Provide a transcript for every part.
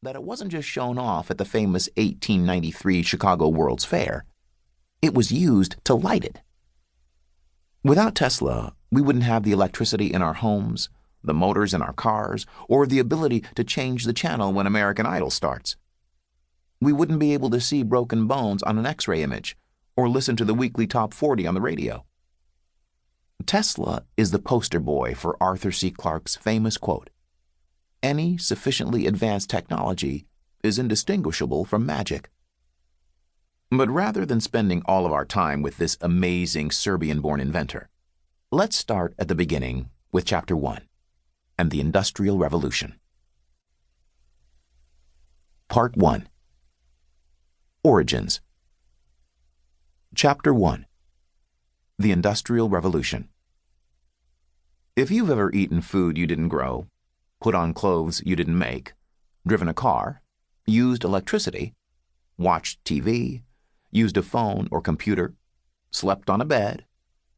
that it wasn't just shown off at the famous 1893 Chicago World's Fair. It was used to light it. Without Tesla, we wouldn't have the electricity in our homes, the motors in our cars, or the ability to change the channel when American Idol starts. We wouldn't be able to see broken bones on an X-ray image or listen to the weekly top 40 on the radio. Tesla is the poster boy for Arthur C. Clarke's famous quote, "Any sufficiently advanced technology is indistinguishable from magic." But rather than spending all of our time with this amazing Serbian-born inventor, let's start at the beginning with Chapter 1 and the Industrial Revolution. Part 1. Origins. Chapter 1. The Industrial Revolution. If you've ever eaten food you didn't grow, put on clothes you didn't make, driven a car, used electricity, watched TV, used a phone or computer, slept on a bed,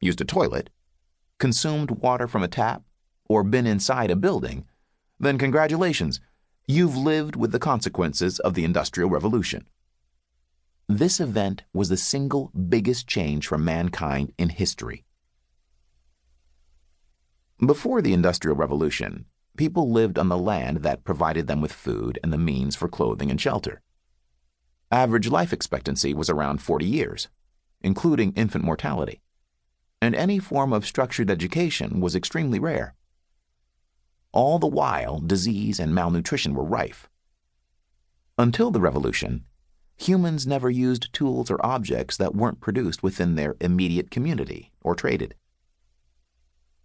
used a toilet, consumed water from a tap, or been inside a building, then congratulations, you've lived with the consequences of the Industrial Revolution. This event was the single biggest change for mankind in history. Before the Industrial Revolution, people lived on the land that provided them with food and the means for clothing and shelter. Average life expectancy was around 40 years, including infant mortality, and any form of structured education was extremely rare. All the while, disease and malnutrition were rife. Until the Revolution, humans never used tools or objects that weren't produced within their immediate community or traded.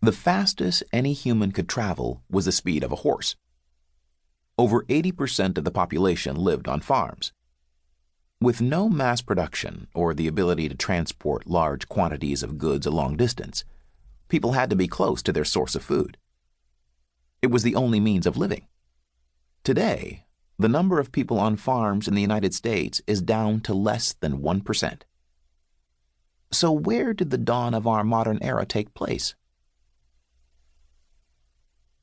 The fastest any human could travel was the speed of a horse. Over 80% of the population lived on farms. With no mass production or the ability to transport large quantities of goods a long distance, people had to be close to their source of food. It was the only means of living. Today, the number of people on farms in the United States is down to less than 1%. So where did the dawn of our modern era take place?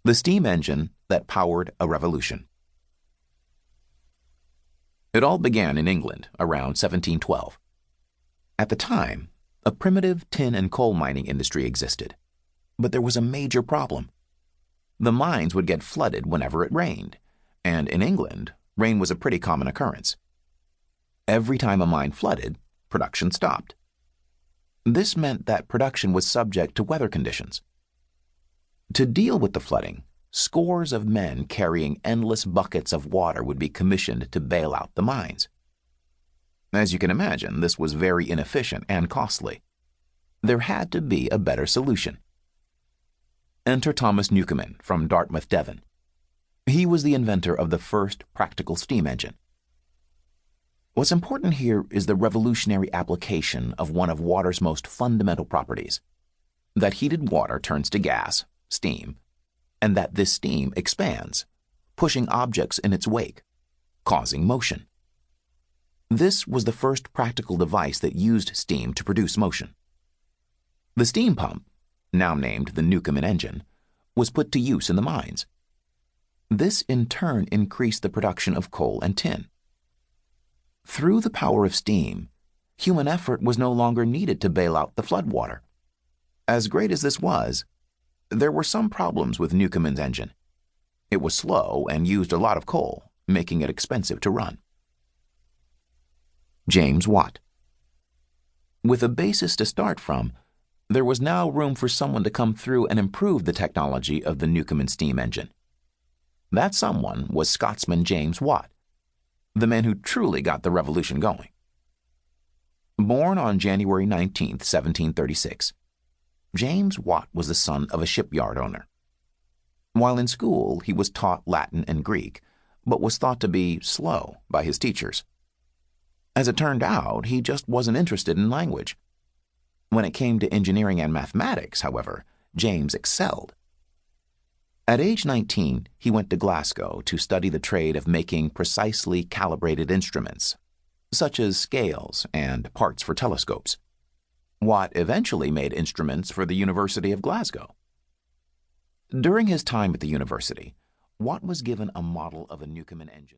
The steam engine that powered a revolution. It all began in England around 1712. At the time, a primitive tin and coal mining industry existed, but there was a major problem. The mines would get flooded whenever it rained, and in England, rain was a pretty common occurrence. Every time a mine flooded, production stopped. This meant that production was subject to weather conditions. To deal with the flooding, scores of men carrying endless buckets of water would be commissioned to bail out the mines. As you can imagine, this was very inefficient and costly. There had to be a better solution. Enter Thomas Newcomen from Dartmouth, Devon. He was the inventor of the first practical steam engine. What's important here is the revolutionary application of one of water's most fundamental properties, that heated water turns to gas, steam, and that this steam expands, pushing objects in its wake, causing motion. This was the first practical device that used steam to produce motion. The steam pump, now named the Newcomen engine, was put to use in the mines. This in turn increased the production of coal and tin. Through the power of steam, human effort was no longer needed to bail out the floodwater. As great as this was, there were some problems with Newcomen's engine. It was slow and used a lot of coal, making it expensive to run. James Watt. With a basis to start from, there was now room for someone to come through and improve the technology of the Newcomen steam engine. That someone was Scotsman James Watt, the man who truly got the revolution going. Born on January 19, 1736, James Watt was the son of a shipyard owner. While in school, he was taught Latin and Greek, but was thought to be slow by his teachers. As it turned out, he just wasn't interested in language. When it came to engineering and mathematics, however, James excelled. At age 19, he went to Glasgow to study the trade of making precisely calibrated instruments, such as scales and parts for telescopes. Watt eventually made instruments for the University of Glasgow. During his time at the university, Watt was given a model of a Newcomen engine.